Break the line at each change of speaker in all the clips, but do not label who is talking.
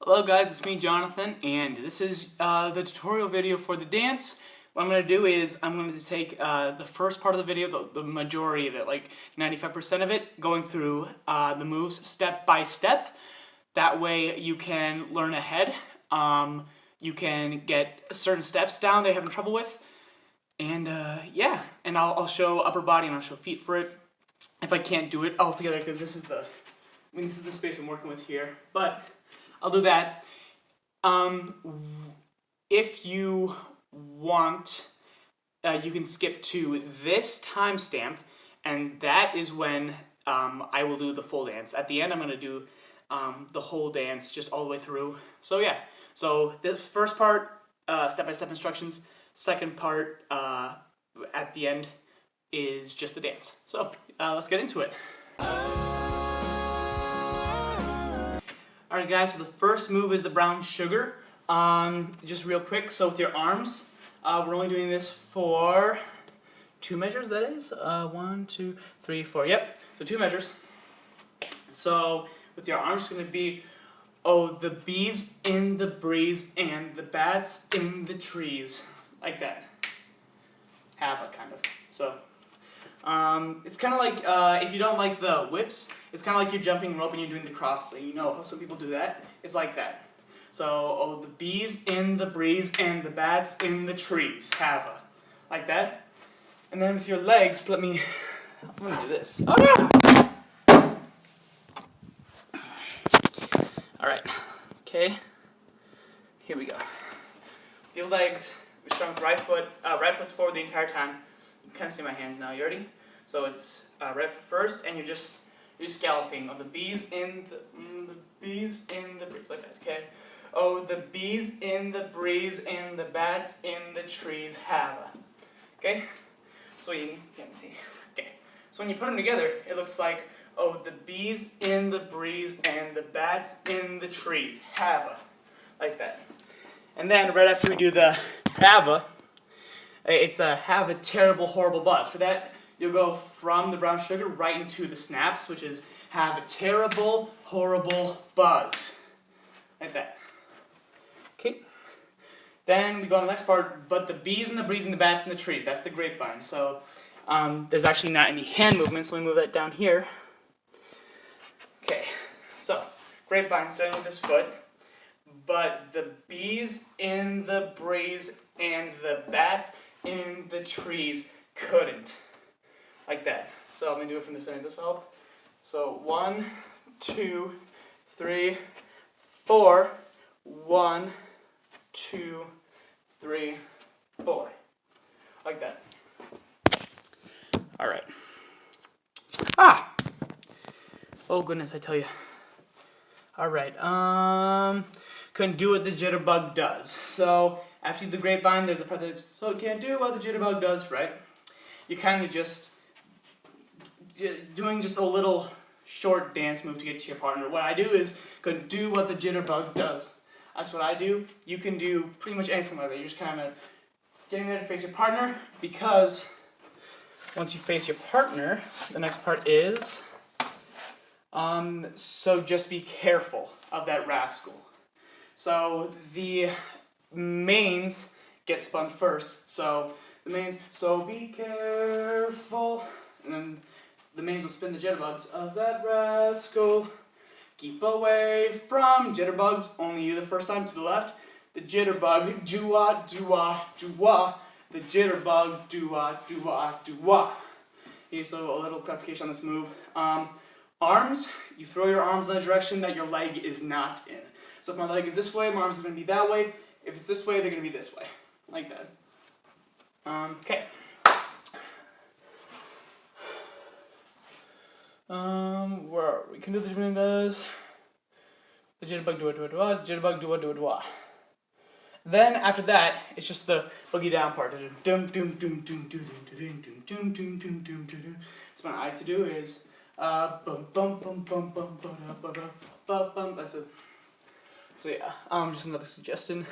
Hello guys, it's me Jonathan, and this is the tutorial video for the dance. What I'm going to do is I'm going to take the first part of the video, the majority of it, like 95% of it, going through the moves step by step. That way you can learn ahead. You can get certain steps down that you're having trouble with. And yeah, and I'll show upper body and I'll show feet for it. If I can't do it all together, because this is the space I'm working with here. But I'll do that. If you want, you can skip to this timestamp, and that is when I will do the full dance. At the end, I'm going to do the whole dance, just all the way through. So yeah, so the first part, step-by-step instructions. Second part, at the end, is just the dance. So let's get into it. Alright guys, so the first move is the brown sugar. Just real quick, so with your arms, we're only doing this for 2 measures, that is. 1, 2, 3, 4, yep. So 2 measures. So with your arms, it's going to be, oh, the bees in the breeze and the bats in the trees. Like that. Have a kind of. So it's kind of like, if you don't like the whips, it's kind of like you're jumping rope and you're doing the cross. You know how some people do that? It's like that. So, oh, the bees in the breeze and the bats in the trees. Have a. Like that. And then with your legs, I'm going to do this. Oh, yeah! Alright. Okay. Here we go. With your legs, we're starting with right foot. Right foot's forward the entire time. You can kind of see my hands now. You ready? So it's right foot first, and you're just galloping. Oh, the bees in the breeze, like that. Okay. Oh, the bees in the breeze and the bats in the trees have a. Okay. So you let me see. Okay. So when you put them together, it looks like, oh, the bees in the breeze and the bats in the trees have a. Like that. And then right after we do the have a, it's a have a terrible, horrible buzz. For that, you'll go from the brown sugar right into the snaps, which is have a terrible, horrible buzz. Like that. Okay. Then we go on the next part, but the bees and the breeze and the bats and the trees. That's the grapevine. So there's actually not any hand movements. Let me move that down here. Okay. So grapevine, starting with this foot. But the bees in the breeze and the bats in the trees couldn't. Like that. So I'm going to do it from this end. This will help. So 1, 2, 3, 4. 1, 2, 3, 4. Like that. Alright. Ah! Oh goodness, I tell you. Alright, couldn't do what the jitterbug does. So after the grapevine, there's a part that so can't do what the jitterbug does, right? You're kind of just doing just a little short dance move to get to your partner. What I do is couldn't do what the jitterbug does. That's what I do. You can do pretty much anything like that. You're just kind of getting there to face your partner, because once you face your partner, the next part is so just be careful of that rascal. So the mains get spun first. So the mains, so be careful. And then the mains will spin the jitterbugs of that rascal. Keep away from jitterbugs. Only you the first time to the left. The jitterbug, do-wah, do-wah, do-wah. The jitterbug, do-wah, do-wah, do-wah. Okay, so a little clarification on this move. Arms, you throw your arms in the direction that your leg is not in. So if my leg is this way, my arms are going to be that way. If it's this way, they're going to be this way. Like that. Okay. Where are we? Can do the jitterbug does. The jitterbug do it, do it, do it. The jitterbug do it, do it, do it. Then after that, it's just the boogie down part. Dum dum dum dum dum dum dum dum dum dum dum dum. So what I like to do is bum bum bum bum bum bum bum bum. That's it. So yeah, just another suggestion.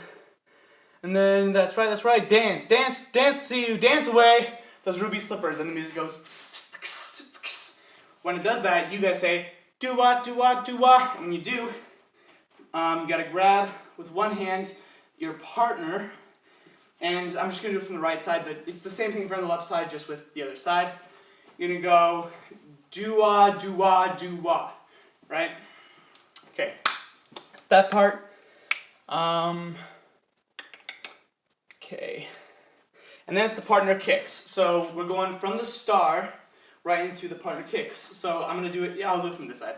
And then that's right, dance, dance, dance to you, dance away those ruby slippers, and the music goes. When it does that, you guys say do-wah, do-wah, do-wah, and when you do, You gotta grab with one hand your partner, and I'm just gonna do it from the right side, but it's the same thing from the left side, just with the other side. You're gonna go do-wah, do-wah, do-wah, right? Okay, that's that part. Okay, and then it's the partner kicks. So we're going from the star right into the partner kicks. So I'm gonna do it. Yeah, I'll do it from this side.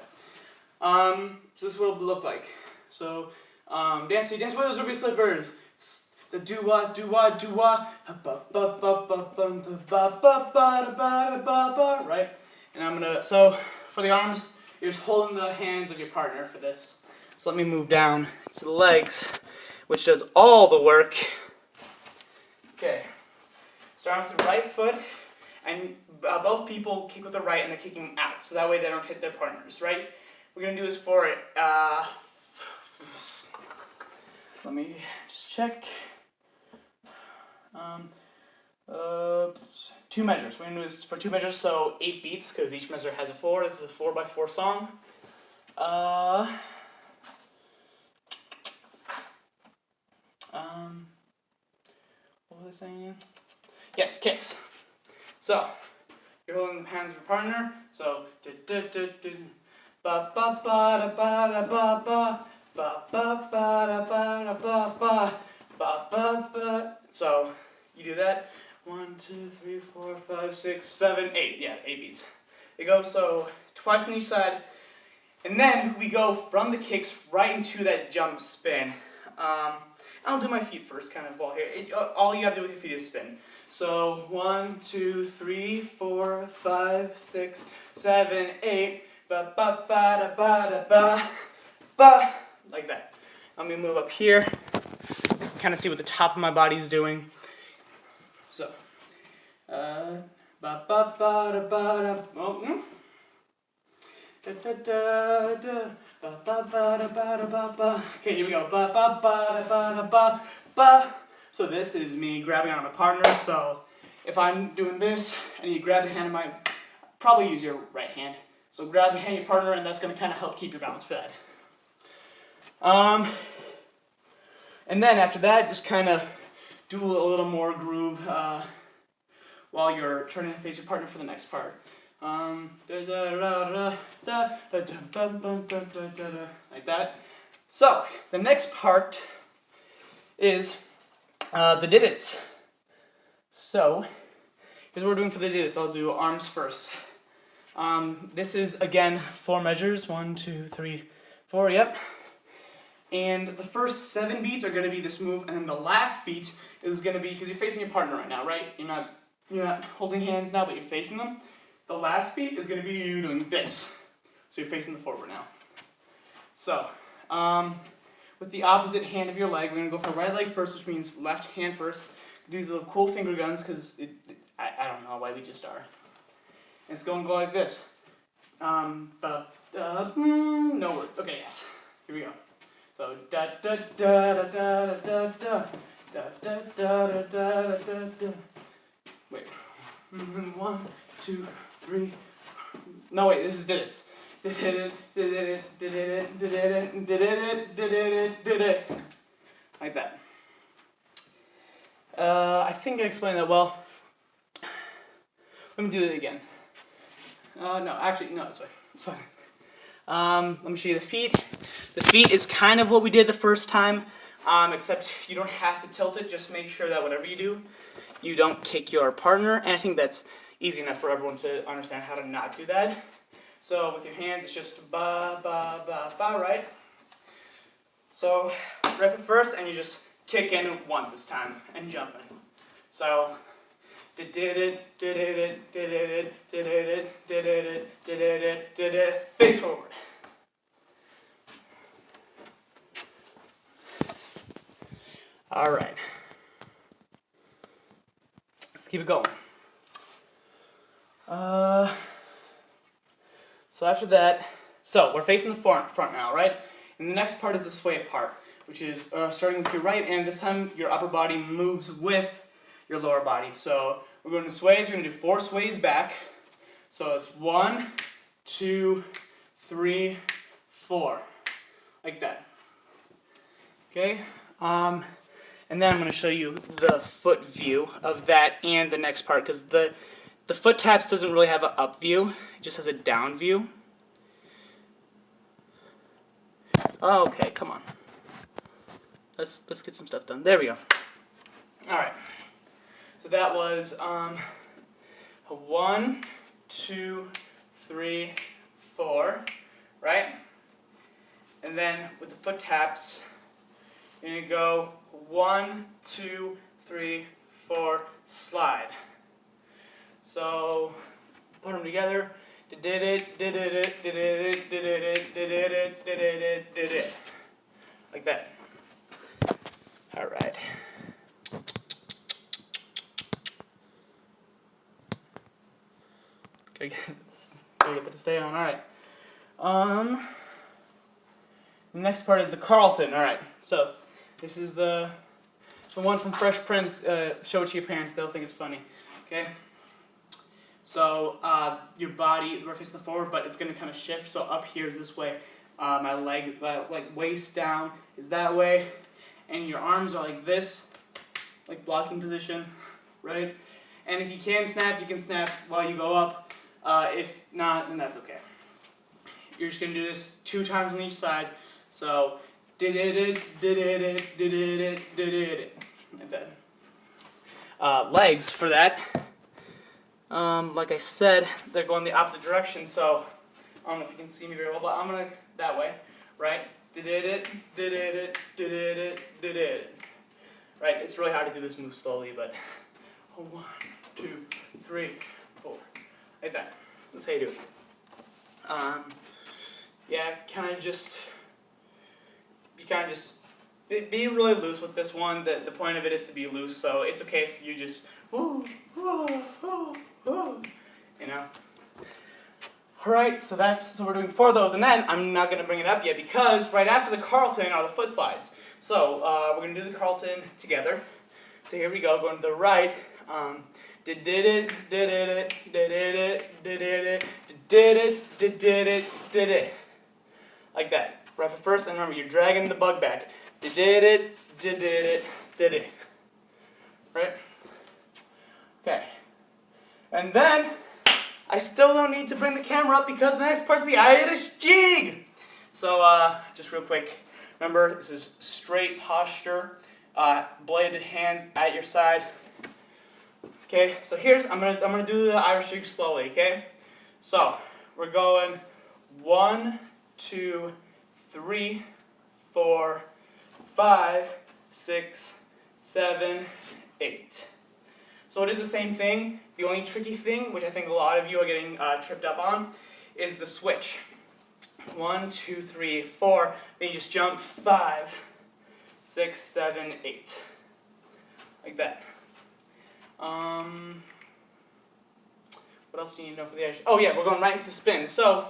So this is what it'll look like. So dance with those ruby slippers. It's the do-wah, do-wah, do-wah, right? And I'm gonna. So for the arms, you're just holding the hands of your partner for this. So let me move down to the legs, which does all the work. Okay, start with the right foot, and both people kick with the right and they're kicking out, so that way they don't hit their partners, right? We're going to do this for, let me just check, 2 measures. We're going to do this for 2 measures, so 8 beats, because each measure has a 4. This is a 4x4 song. What was I saying? Yes, kicks. So you're holding the hands of your partner. So ba ba ba da ba da ba ba ba ba ba da ba da ba ba ba ba ba. So you do that. 1, 2, 3, 4, 5, 6, 7, 8. Yeah, 8 beats. It goes so twice on each side, and then we go from the kicks right into that jump spin. I'll do my feet first, kind of while here. All you have to do with your feet is spin. So 1, 2, 3, 4, 5, 6, 7, 8. Ba ba ba da ba da ba ba. Like that. Let me move up here. You can kind of see what the top of my body is doing. So ba ba ba da ba da. Oh. Da da da da. Ba ba ba da ba da ba ba. Okay, here we go. Ba ba ba da ba da ba ba. So this is me grabbing on my partner. So if I'm doing this and you grab the hand of my, probably use your right hand. So grab the hand of your partner, and that's going to kind of help keep your balance for that. And then after that, just kind of do a little more groove while you're turning to face your partner for the next part. Like that. So the next part is the divots. So here's what we're doing for the divots. I'll do arms first. This is again 4 measures. 1, 2, 3, 4. Yep. And the first 7 beats are going to be this move, and then the last beat is going to be, because you're facing your partner right now, right? You're not holding hands now, but you're facing them. The last beat is going to be you doing this. So you're facing the forward now. So, with the opposite hand of your leg, we're going to go for right leg first, which means left hand first. Do these little cool finger guns, because I don't know why we just are. And it's going to go like this. No words. Okay, yes. Here we go. So, da da da da da da da da da da da da da da. Wait. 1, 2, 3. No, wait, this is divots. Like that. I think I explained that well. Let me do that again. No, actually, no, this way. Sorry. Let me show you the feet. The feet is kind of what we did the first time, except you don't have to tilt it. Just make sure that whatever you do, you don't kick your partner. And I think that's easy enough for everyone to understand how to not do that. So with your hands, it's just ba, ba, ba, ba, right? So right foot first, and you just kick in once this time, and jump in. So, did it, did it, did it, did it, did it, did it, did it, face forward. All right. Let's keep it going. So after that, so we're facing the front now, right? And the next part is the sway part, which is starting with your right, and this time your upper body moves with your lower body. So we're going to sways. We're going to do 4 sways back. So it's 1, 2, 3, 4, like that. Okay, and then I'm going to show you the foot view of that and the next part, because the foot taps doesn't really have an up view, it just has a down view. Okay, come on. Let's get some stuff done. There we go. All right. So that was 1, 2, 3, 4, right? And then with the foot taps, you're gonna go 1, 2, 3, 4, slide. So put them together. Did it. Like that. All right. Gotta get that to stay on. All right. The next part is the Carlton. All right. So this is the one from Fresh Prince. Show it to your parents; they'll think it's funny. Okay. So your body is facing forward, but it's gonna kind of shift. So up here is this way. My leg is like waist down is that way, and your arms are like this, like blocking position, right? And if you can snap, you can snap while you go up. If not, then that's okay. You're just gonna do this 2 times on each side. So like that. Legs for that. Like I said, they're going the opposite direction. So I don't know if you can see me very well, but I'm gonna that way, right? Right. It's really hard to do this move slowly, but 1, 2, 3, 4, like that. That's how you do it. Yeah, kind of just be really loose with this one. The point of it is to be loose, so it's okay if you just you know. Alright, so we're doing 4 of those, and then I'm not going to bring it up yet because right after the Carlton are the foot slides. So we're going to do the Carlton together. So here we go, going to the right. Did it. Like that. Right foot first, and remember, you're dragging the bug back. Did it. Right? Okay. And then I still don't need to bring the camera up because the next part's the Irish jig. So just real quick, remember this is straight posture, bladed hands at your side. Okay, so I'm gonna do the Irish jig slowly. Okay, so we're going 1, 2, 3, 4, 5, 6, 7, 8. So it is the same thing. The only tricky thing, which I think a lot of you are getting tripped up on, is the switch. 1, 2, 3, 4. Then you just jump 5, 6, 7, 8. Like that. What else do you need to know for the Irish? Oh yeah, we're going right into the spin. So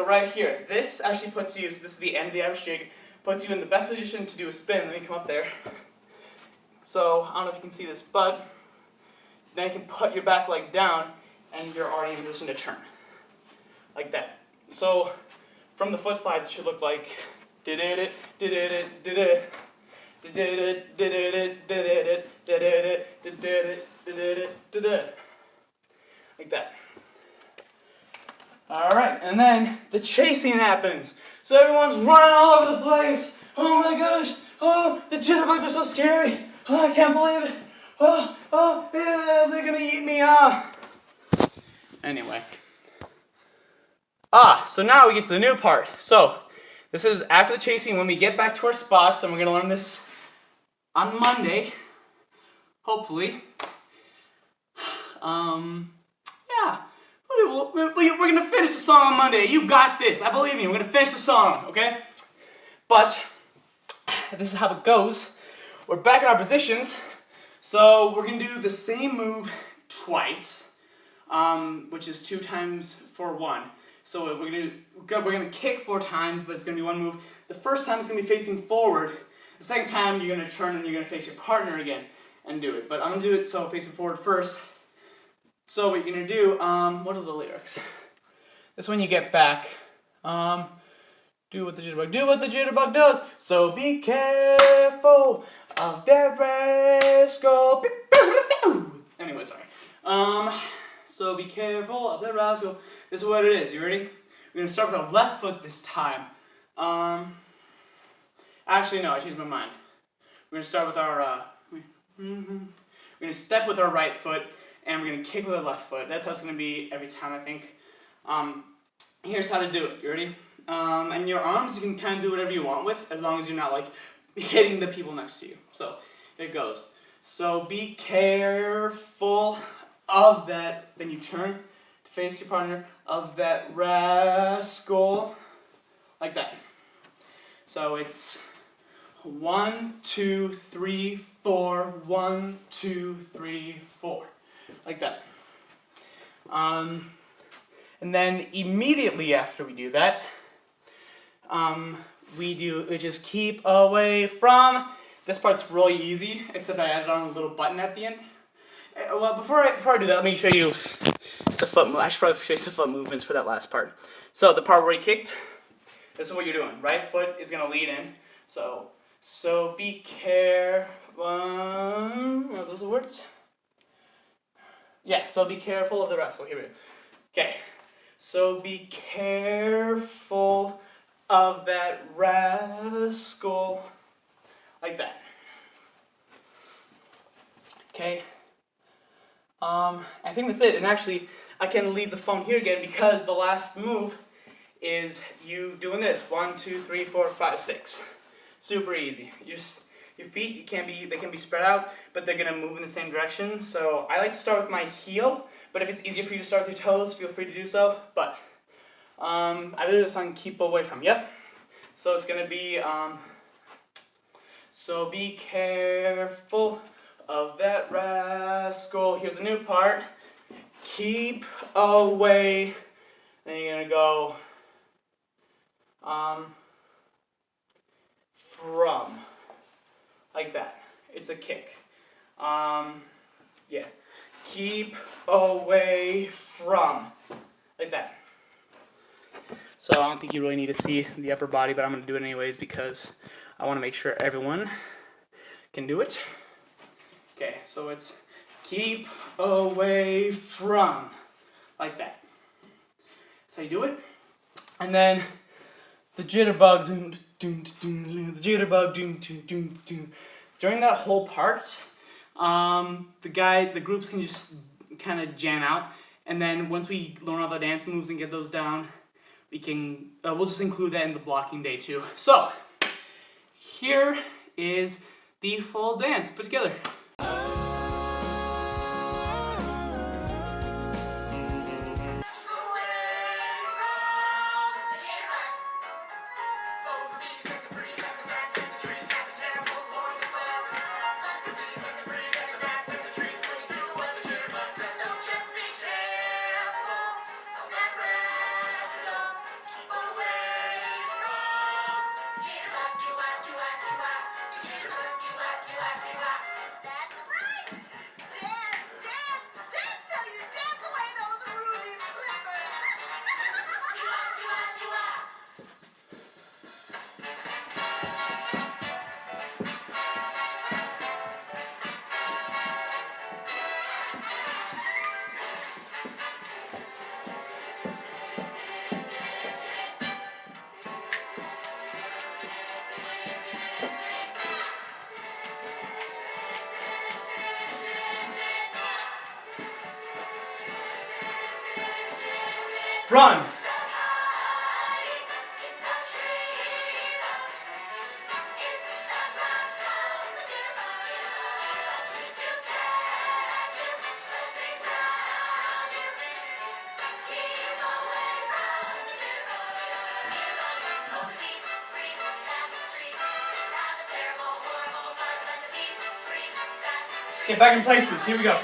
right here, this actually puts you. So this is the end of the Irish jig. Puts you in the best position to do a spin. Let me come up there. So I don't know if you can see this, but then you can put your back leg down, and you're already in position to turn, like that. So from the foot slides, it should look like like that. Alright, and then the chasing happens. So everyone's running all over the place. Oh my gosh, oh, the jitterbugs are so scary. Oh, I can't believe it. Oh, yeah, they're gonna eat me up. Anyway. So now we get to the new part. So, this is after the chasing when we get back to our spots, and we're gonna learn this on Monday. Hopefully. Yeah. We're gonna finish the song on Monday. You got this. I believe in you. We're gonna finish the song, okay? But this is how it goes. We're back in our positions, so we're gonna do the same move twice, which is 2 times for 1. So we're gonna kick 4 times, but it's gonna be 1 move. The first time it's gonna be facing forward. The second time you're gonna turn and you're gonna face your partner again and do it. But I'm gonna do it so facing forward first. So what you're gonna do? What are the lyrics? This one you get back. Do what the jitterbug does. So be careful of that rascal. Anyway, sorry. So be careful of that rascal. This is what it is. You ready? We're gonna start with our left foot this time. Actually, no, I changed my mind. We're gonna start with our. We're gonna step with our right foot, and we're gonna kick with our left foot. That's how it's gonna be every time, I think. Here's how to do it. You ready? And your arms, you can kind of do whatever you want with, as long as you're not like hitting the people next to you. So here it goes. So be careful of that. Then you turn to face your partner, of that rascal, like that. So it's 1, 2, 3, 4. 1, 2, 3, 4, like that. And then immediately after we do that, we just keep away from. This part's really easy, except I added on a little button at the end. Well, before I do that, let me show you the foot move. I should probably show you the foot movements for that last part. So the part where he kicked, this is what you're doing. Right foot is gonna lead in. So be careful. Are those the words? Yeah. So be careful of the rascal. Here we go. Okay. So be careful of that rascal, like that. Okay. I think that's it. And actually, I can leave the phone here again because the last move is you doing this. 1, 2, 3, 4, 5, 6. Super easy. Your feet, they can be spread out, but they're gonna move in the same direction. So I like to start with my heel, but if it's easier for you to start with your toes, feel free to do so. But I really this on keep away from. Yep. So it's gonna be so be careful of that rascal. Here's the new part. Keep away. Then you're gonna go from, like that. It's a kick. Yeah. Keep away from, like that. So I don't think you really need to see the upper body, but I'm going to do it anyways because I want to make sure everyone can do it. Okay, so it's keep away from, like that. That's how you do it. And then the jitterbug, the jitterbug, during that whole part, the groups can just kind of jam out, and then once we learn all the dance moves and get those down, we can we'll just include that in the blocking day too. So here is the full dance put together. Run! Get back in places. Here we go.